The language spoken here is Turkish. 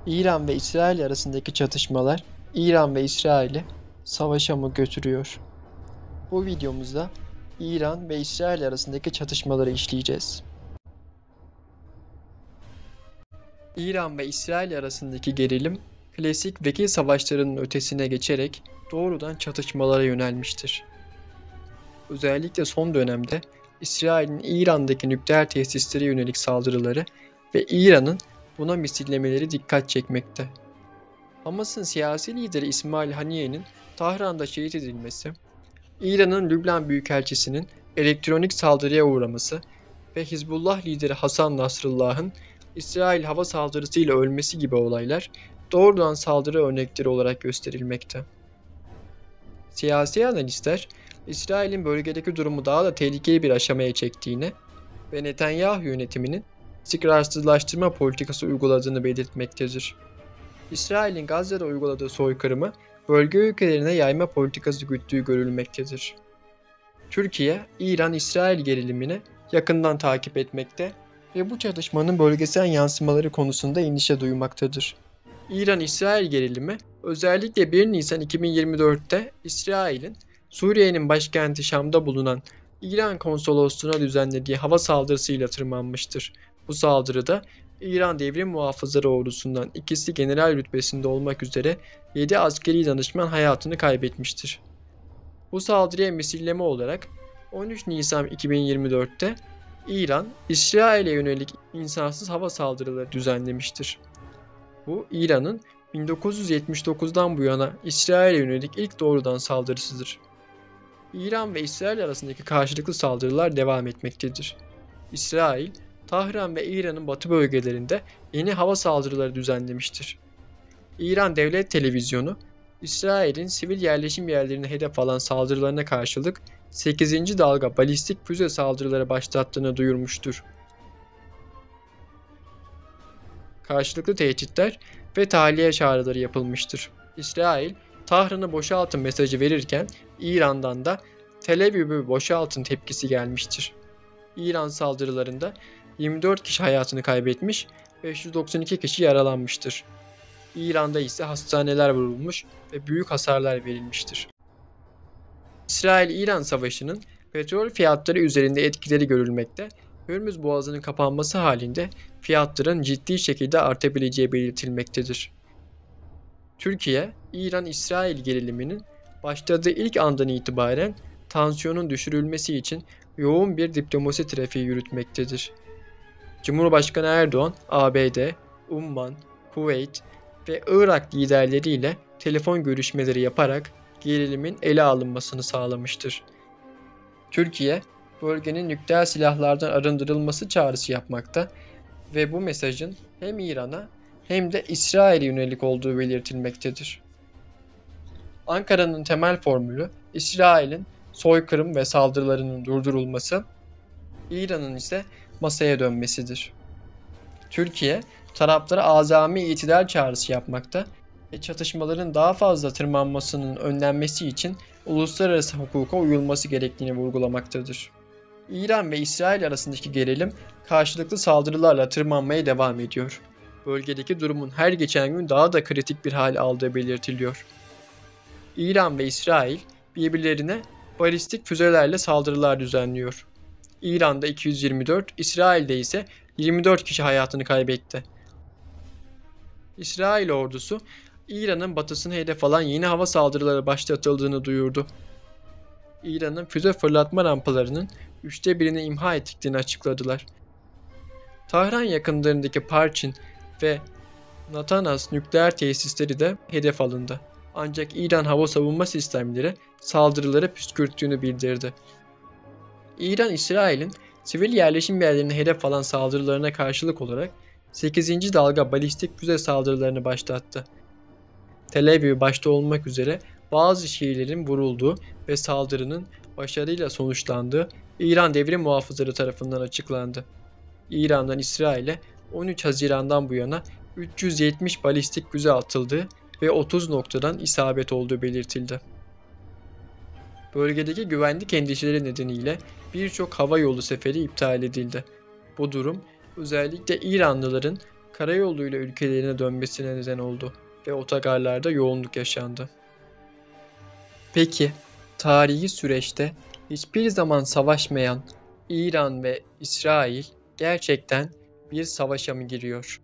İran ve İsrail arasındaki çatışmalar İran ve İsrail'i savaşa mı götürüyor? Bu videomuzda İran ve İsrail arasındaki çatışmaları işleyeceğiz. İran ve İsrail arasındaki gerilim, klasik vekil savaşlarının ötesine geçerek doğrudan çatışmalara yönelmiştir. Özellikle son dönemde İsrail'in İran'daki nükleer tesislere yönelik saldırıları ve İran'ın buna misillemeleri dikkat çekmekte. Hamas'ın siyasi lideri İsmail Haniye'nin Tahran'da şehit edilmesi, İran'ın Lübnan Büyükelçisi'nin elektronik saldırıya uğraması ve Hizbullah lideri Hasan Nasrallah'ın İsrail hava saldırısıyla ölmesi gibi olaylar doğrudan saldırı örnekleri olarak gösterilmekte. Siyasi analistler, İsrail'in bölgedeki durumu daha da tehlikeli bir aşamaya çektiğini ve Netanyahu yönetiminin istikrarsızlaştırma politikası uyguladığını belirtmektedir. İsrail'in Gazze'de uyguladığı soykırımı bölge ülkelerine yayma politikası güttüğü görülmektedir. Türkiye, İran-İsrail gerilimini yakından takip etmekte ve bu çatışmanın bölgesel yansımaları konusunda endişe duymaktadır. İran-İsrail gerilimi özellikle 1 Nisan 2024'te İsrail'in Suriye'nin başkenti Şam'da bulunan İran konsolosluğuna düzenlediği hava saldırısıyla tırmanmıştır. Bu saldırıda İran Devrim Muhafızları Ordusu'ndan ikisi general rütbesinde olmak üzere 7 askeri danışman hayatını kaybetmiştir. Bu saldırıya misilleme olarak 13 Nisan 2024'te İran, İsrail'e yönelik insansız hava saldırıları düzenlemiştir. Bu İran'ın 1979'dan bu yana İsrail'e yönelik ilk doğrudan saldırısıdır. İran ve İsrail arasındaki karşılıklı saldırılar devam etmektedir. İsrail, Tahran ve İran'ın batı bölgelerinde yeni hava saldırıları düzenlemiştir. İran Devlet Televizyonu, İsrail'in sivil yerleşim yerlerine hedef alan saldırılarına karşılık 8. dalga balistik füze saldırıları başlattığını duyurmuştur. Karşılıklı tehditler ve tahliye çağrıları yapılmıştır. İsrail, Tahran'ı boşaltın mesajı verirken İran'dan da Tel Aviv'i boşaltın tepkisi gelmiştir. İran saldırılarında 24 kişi hayatını kaybetmiş, 592 kişi yaralanmıştır. İran'da ise hastaneler vurulmuş ve büyük hasarlar verilmiştir. İsrail-İran savaşının petrol fiyatları üzerinde etkileri görülmekte, Hürmüz Boğazı'nın kapanması halinde fiyatların ciddi şekilde artabileceği belirtilmektedir. Türkiye, İran-İsrail geriliminin başladığı ilk andan itibaren tansiyonun düşürülmesi için yoğun bir diplomasi trafiği yürütmektedir. Cumhurbaşkanı Erdoğan, ABD, Umman, Kuveyt ve Irak liderleriyle telefon görüşmeleri yaparak gerilimin ele alınmasını sağlamıştır. Türkiye, bölgenin nükleer silahlardan arındırılması çağrısı yapmakta ve bu mesajın hem İran'a hem de İsrail'e yönelik olduğu belirtilmektedir. Ankara'nın temel formülü İsrail'in soykırım ve saldırılarının durdurulması, İran'ın ise masaya dönmesidir. Türkiye, taraflara azami itidal çağrısı yapmakta ve çatışmaların daha fazla tırmanmasının önlenmesi için uluslararası hukuka uyulması gerektiğini vurgulamaktadır. İran ve İsrail arasındaki gerilim karşılıklı saldırılarla tırmanmaya devam ediyor. Bölgedeki durumun her geçen gün daha da kritik bir hal aldığı belirtiliyor. İran ve İsrail birbirlerine balistik füzelerle saldırılar düzenliyor. İran'da 224, İsrail'de ise 24 kişi hayatını kaybetti. İsrail ordusu İran'ın batısını hedef alan yeni hava saldırıları başlatıldığını duyurdu. İran'ın füze fırlatma rampalarının 1/3'ini imha ettiklerini açıkladılar. Tahran yakınlarındaki Parchin ve Natanz nükleer tesisleri de hedef alındı. Ancak İran hava savunma sistemleri saldırıları püskürttüğünü bildirdi. İran, İsrail'in sivil yerleşim yerlerine hedef alan saldırılarına karşılık olarak 8. dalga balistik füze saldırılarını başlattı. Tel Aviv başta olmak üzere bazı şehirlerin vurulduğu ve saldırının başarıyla sonuçlandığı İran Devrim Muhafızları tarafından açıklandı. İran'dan İsrail'e 13 Haziran'dan bu yana 370 balistik füze atıldığı ve 30 noktadan isabet olduğu belirtildi. Bölgedeki güvenlik endişeleri nedeniyle birçok hava yolu seferi iptal edildi. Bu durum özellikle İranlıların karayoluyla ülkelerine dönmesine neden oldu ve otogarlarda yoğunluk yaşandı. Peki, tarihi süreçte hiçbir zaman savaşmayan İran ve İsrail gerçekten bir savaşa mı giriyor?